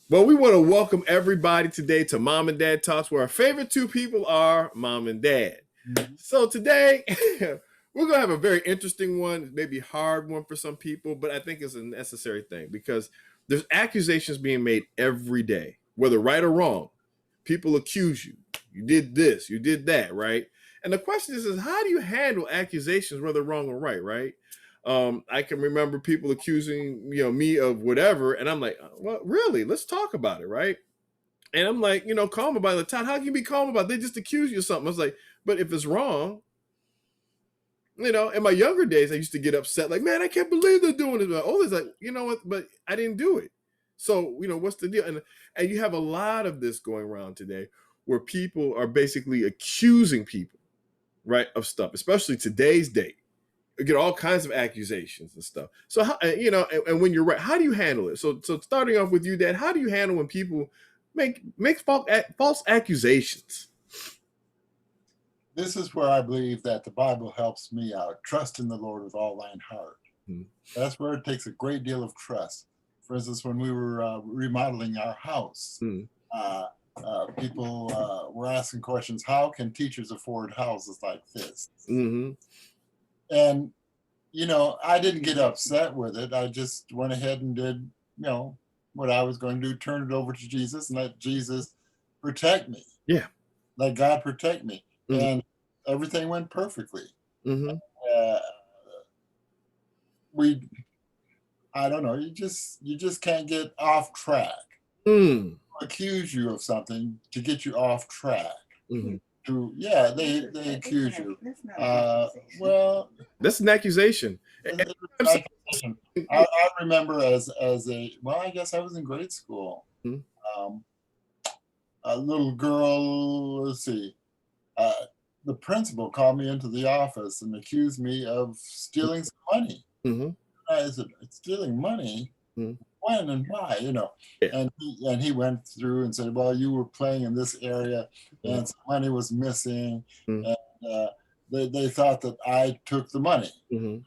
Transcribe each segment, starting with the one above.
Well, we want to welcome everybody today to Mom and Dad Talks, where our favorite two people are mom and dad. So today, we're going to have a very interesting one, maybe hard one for some people, but I think it's a necessary thing because there's accusations being made every day, whether right or wrong. People accuse you. You did this, you did that, right? And the question is how do you handle accusations, whether wrong or right, right? I can remember people accusing me of whatever, and I'm like, well, really? Let's talk about it, right? And I'm like, calm about it. Todd, how can you be calm about it? They just accuse you of something. I was like, but if it's wrong, in my younger days, I used to get upset, like, man, I can't believe they're doing this. But always like, you know what? But I didn't do it. So, what's the deal? And you have a lot of this going around today where people are basically accusing people, right, of stuff, especially today's date. You get all kinds of accusations and stuff. So, and when you're right, how do you handle it? So starting off with you, Dad, how do you handle when people make false accusations? This is where I believe that the Bible helps me out. Trust in the Lord with all thine heart. That's where it takes a great deal of trust. For instance, when we were remodeling our house, people were asking questions, how can teachers afford houses like this? And, I didn't get upset with it. I just went ahead and did, what I was going to do, turn it over to Jesus and let Jesus protect me. Yeah. Let God protect me. And everything went perfectly. I don't know, you just can't get off track. Accuse you of something to get you off track. They accuse you. Well, that's an accusation. I remember as I guess I was in grade school. A little girl, let's see, the principal called me into the office and accused me of stealing some money. I said, stealing money? When and why? Yeah. And he went through and said, well, you were playing in this area and some money was missing, and they thought that I took the money. And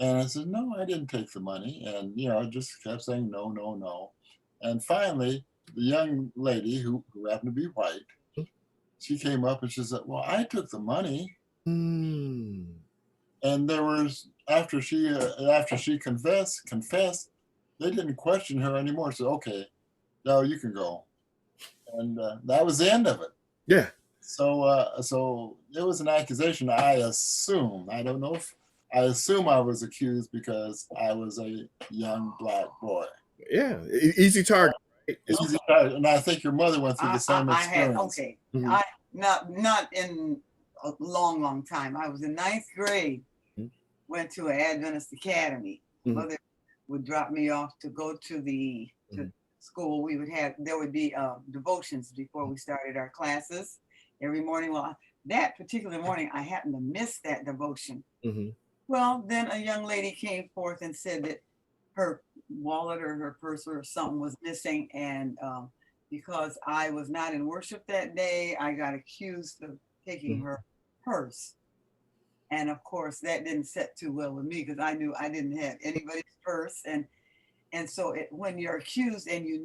I said, no, I didn't take the money. And I just kept saying no. And finally, the young lady who happened to be white, she came up and she said, well, I took the money. And there was, after she confessed, they didn't question her anymore. So, okay, now you can go. And that was the end of it. Yeah. So it was an accusation. I assume I was accused because I was a young black boy. Yeah, easy target. Easy target. And I think your mother went through the same experience. I not in a long time. I was in 9th grade. Went to an Adventist academy. Mother would drop me off to go to the school. There would be devotions before we started our classes every morning. Well, that particular morning, I happened to miss that devotion. Well, then a young lady came forth and said that her wallet or her purse or something was missing. And because I was not in worship that day, I got accused of taking her purse. And of course, that didn't set too well with me because I knew I didn't have anybody's purse. And so when you're accused and you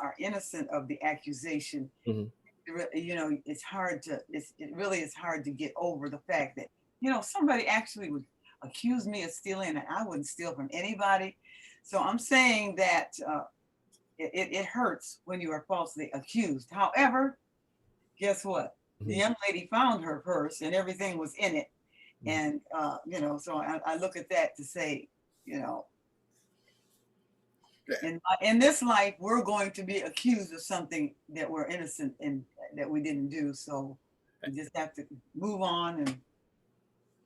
are innocent of the accusation, it's hard to, it really is hard to get over the fact that, somebody actually would accuse me of stealing and I wouldn't steal from anybody. So I'm saying that it hurts when you are falsely accused. However, guess what? The young lady found her purse and everything was in it. And, so I look at that to say, in this life, we're going to be accused of something that we're innocent in, that we didn't do. So we just have to move on and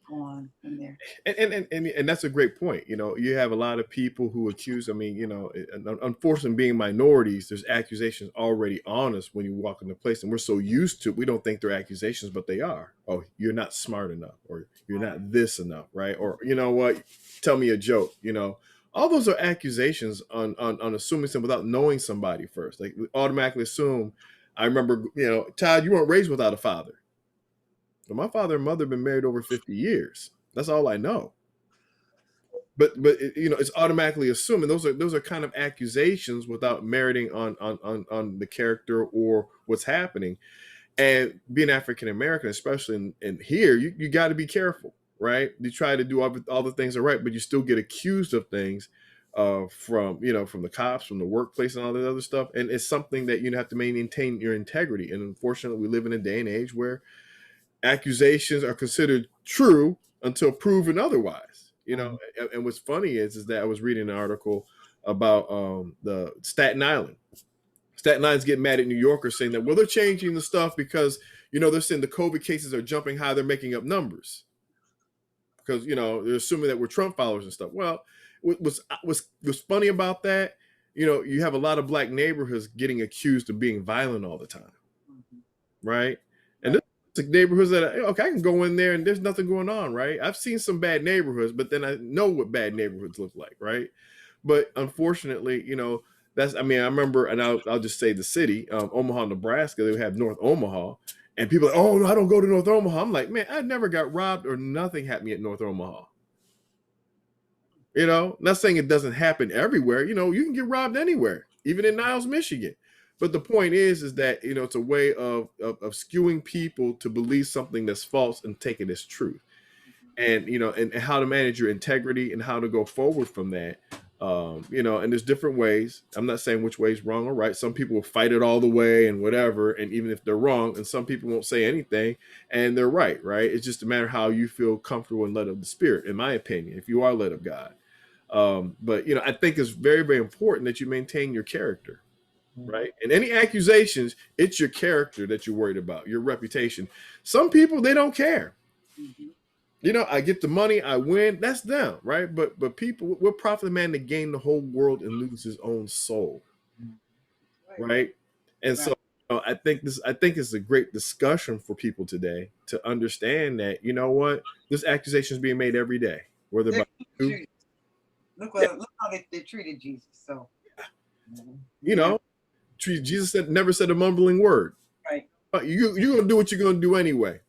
go on from there. And that's a great point. You have a lot of people who accuse, unfortunately being minorities, there's accusations already on us when you walk into a place, and we're so used to, we don't think they're accusations, but they are. Oh, you're not smart enough, or you're not this enough, right? Or, what, tell me a joke, all those are accusations on assuming something without knowing somebody first. Like, we automatically assume. I remember, Todd, you weren't raised without a father. But my father and mother have been married over 50 years. That's all I know. but it's automatically assuming those are kind of accusations without meriting on the character or what's happening. And being African American, especially in here, you got to be careful, right? You try to do all the things are right, but you still get accused of things from the cops, from the workplace, and all that other stuff. And it's something that you have to maintain your integrity. And unfortunately, we live in a day and age where accusations are considered true until proven otherwise. And what's funny is that I was reading an article about the Staten Island. Staten Island's getting mad at New Yorkers saying that, well, they're changing the stuff because, they're saying the COVID cases are jumping high. They're making up numbers because, they're assuming that we're Trump followers and stuff. Well, what's funny about that, you have a lot of black neighborhoods getting accused of being violent all the time. Right. And there's neighborhoods that, okay, I can go in there and there's nothing going on. Right. I've seen some bad neighborhoods, but then I know what bad neighborhoods look like. Right. But unfortunately, I remember, and I'll just say the city, Omaha, Nebraska, they have North Omaha, and people are like, oh, no, I don't go to North Omaha. I'm like, man, I never got robbed or nothing happened at North Omaha. Not saying it doesn't happen everywhere. You can get robbed anywhere, even in Niles, Michigan. But the point is that, it's a way of skewing people to believe something that's false and take it as truth. And, and how to manage your integrity and how to go forward from that. And there's different ways. I'm not saying which way is wrong or right. Some people will fight it all the way and whatever. And even if they're wrong, and some people won't say anything and they're right. It's just a matter of how you feel comfortable and led of the Spirit, in my opinion, if you are led of God. But, I think it's very, very important that you maintain your character. Right. And any accusations, it's your character that you're worried about, your reputation. Some people, they don't care. I get the money, I win, that's them, right? But people, we're profit man to gain the whole world and lose his own soul, right? And so I think it's a great discussion for people today to understand that, this accusation is being made every day, whether by you. Look how they treated Jesus. So, Jesus never said a mumbling word. Right. You're gonna do what you're gonna do anyway.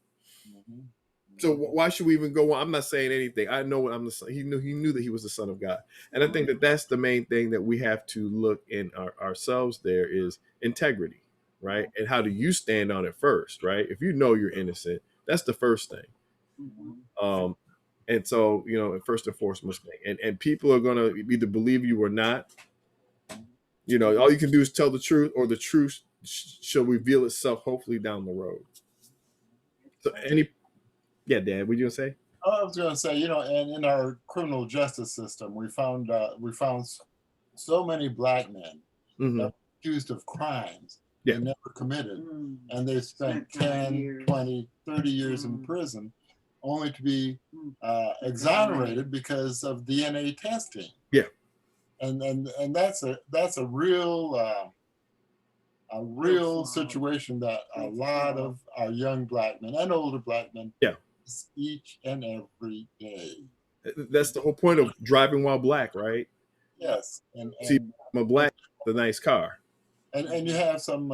So why should we even go on? I'm not saying anything. I know I'm the son. He knew that he was the Son of God. And I think that that's the main thing that we have to look in ourselves there is integrity, right? And how do you stand on it first, right? If you know you're innocent, that's the first thing. And so, first and foremost thing. And people are going to either believe you or not. All you can do is tell the truth, or the truth shall reveal itself hopefully down the road. So yeah, Dad, what you gonna say? I was gonna say, and in our criminal justice system, we found so many black men that were accused of crimes they never committed, and they spent 10, 20, 30 years in prison, only to be exonerated because of DNA testing. Yeah, and that's a real situation that a lot of our young black men and older black men each and every day. That's the whole point of driving while black, right? Yes. And see, I'm a black, the nice car. And you have some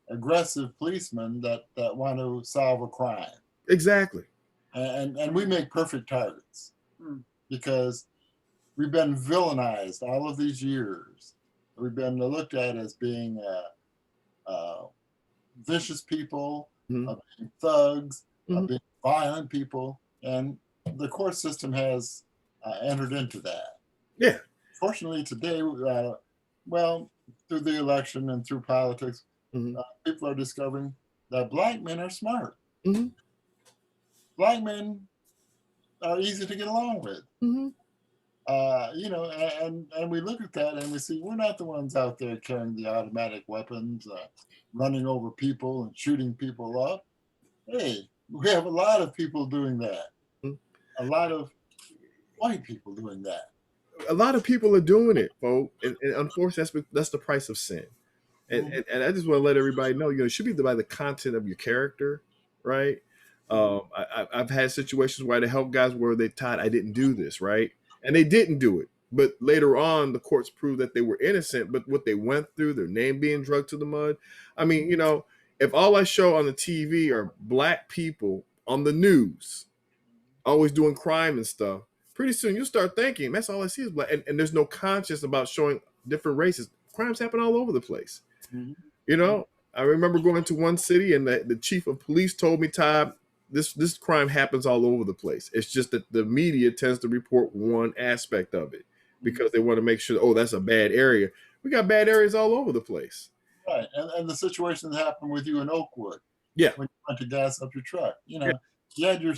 aggressive policemen that want to solve a crime. Exactly. And we make perfect targets because we've been villainized all of these years. We've been looked at as being vicious people, being thugs, being violent people, and the court system has entered into that. Yeah. Fortunately, today, through the election and through politics, people are discovering that black men are smart. Black men are easy to get along with. And we look at that and we see we're not the ones out there carrying the automatic weapons, running over people and shooting people up. Hey, we have a lot of people doing that. A lot of white people doing that. A lot of people are doing it, folks. And unfortunately, that's the price of sin. And I just want to let everybody know, it should be by the content of your character, right? I've had situations where I help guys where they thought I didn't do this, right? And they didn't do it. But later on, the courts proved that they were innocent. But what they went through, their name being dragged to the mud. I mean, if all I show on the TV are black people on the news, always doing crime and stuff, pretty soon you start thinking, that's all I see is black. And there's no conscience about showing different races. Crimes happen all over the place. Mhm. You know, I remember going to one city and the chief of police told me, Todd, this crime happens all over the place. It's just that the media tends to report one aspect of it because they want to make sure, oh, that's a bad area. We got bad areas all over the place. Right. And the situation that happened with you in Oakwood. Yeah. When you went to gas up your truck. You know, Yeah. you had your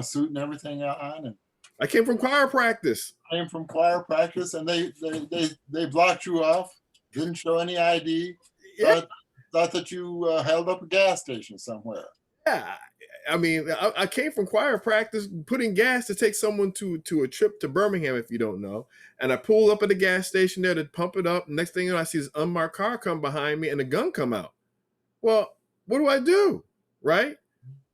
suit and everything on, and I came from choir practice. came from choir practice, and they blocked you off, didn't show any ID, Yeah. thought that you held up a gas station somewhere. Yeah. I mean, I came from choir practice, putting gas to take someone to a trip to Birmingham, if you don't know. And I pulled up at the gas station there to pump it up. Next thing you know, I see this unmarked car come behind me and a gun come out. Well, what do I do? Right?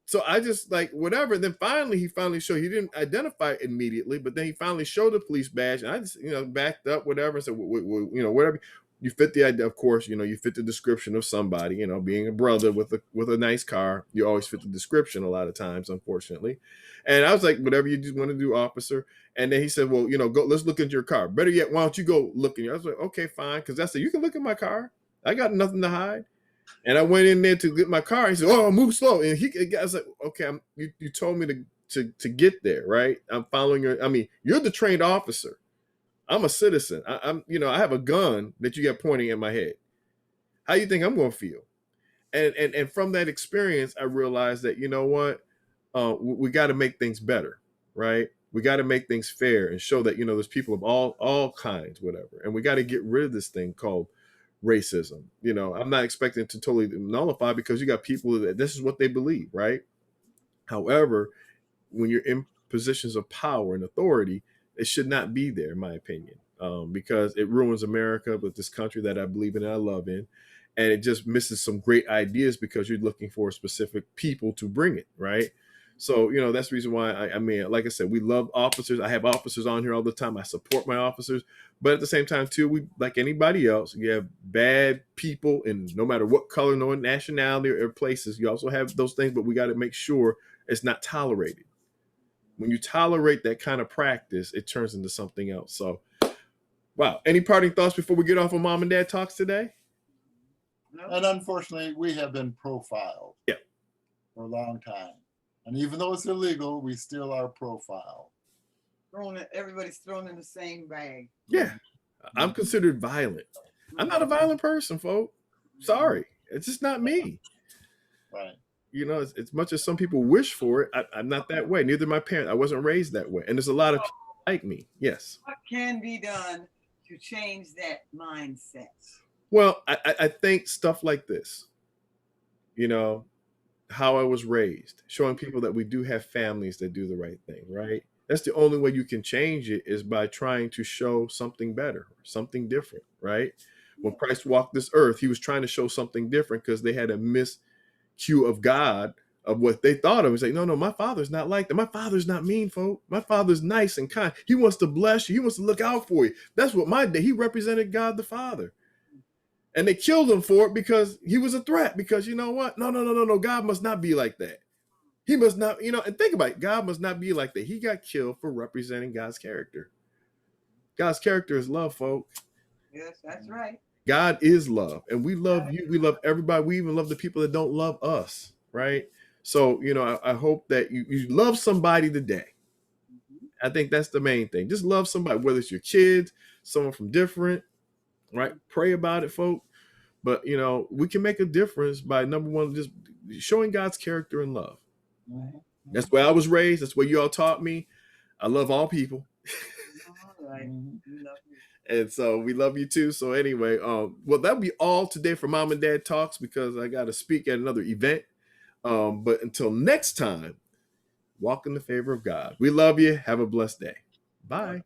So I just like whatever. Then finally, he showed. He didn't identify it immediately, but then he finally showed the police badge, and I just backed up, whatever, and said, whatever. You fit the idea, of course. You fit the description of somebody. Being a brother with a nice car, you always fit the description a lot of times, unfortunately. And I was like, whatever you just want to do, officer. And then he said, well, go. Let's look into your car. Better yet, why don't you go look in your? I was like, okay, fine, because I said you can look in my car. I got nothing to hide. And I went in there to get my car. He said, "Oh, move slow." And I was like, "Okay, you told me to get there, right? I'm following your. I mean, you're the trained officer. I'm a citizen. I have a gun that you got pointing at my head. How you think I'm going to feel?" And from that experience, I realized that what, we got to make things better, right? We got to make things fair and show that there's people of all kinds, whatever, and we got to get rid of this thing called racism. I'm not expecting to totally nullify because you got people that this is what they believe, right? However, when you're in positions of power and authority, it should not be there, in my opinion, because it ruins America, but this country that I believe in and I love in, and it just misses some great ideas because you're looking for specific people to bring it, right? So, that's the reason why I mean, like I said, we love officers. I have officers on here all the time. I support my officers. But at the same time, too, we, like anybody else, you have bad people, and no matter what color, no nationality or places, you also have those things, but we got to make sure it's not tolerated. When you tolerate that kind of practice, it turns into something else. So, wow. Any parting thoughts before we get off of Mom and Dad Talks today? No. And unfortunately, we have been profiled for a long time. And even though it's illegal, we still are profiled. Everybody's thrown in the same bag. Yeah. I'm considered violent. I'm not a violent person, folks. Sorry. It's just not me. Right. As much as some people wish for it, I'm not that way. Neither my parents. I wasn't raised that way. And there's a lot of people like me. Yes. What can be done to change that mindset? Well, I think stuff like this, how I was raised, showing people that we do have families that do the right thing, right? That's the only way you can change it, is by trying to show something better, something different, right? When Christ walked this earth, he was trying to show something different because they had a miscue of God, of what they thought of. He's like, no, my father's not like that. My father's not mean, folk. My father's nice and kind. He wants to bless you. He wants to look out for you. That's what he represented God the Father. And they killed him for it because he was a threat. Because you know what? No. God must not be like that. He must not, and think about it. God must not be like that. He got killed for representing God's character. God's character is love, folks. Yes, that's right. God is love. And we love you. We love everybody. We even love the people that don't love us, right? So, I hope that you love somebody today. I think that's the main thing. Just love somebody, whether it's your kids, someone from different, right? Pray about it, folks. But, we can make a difference by, number one, just showing God's character and love. Mm-hmm. That's where I was raised. That's what you all taught me. I love all people. All right. We love you. And so we love you too. So anyway, well, that'll be all today for Mom and Dad Talks, because I got to speak at another event. But until next time, walk in the favor of God. We love you. Have a blessed day. Bye.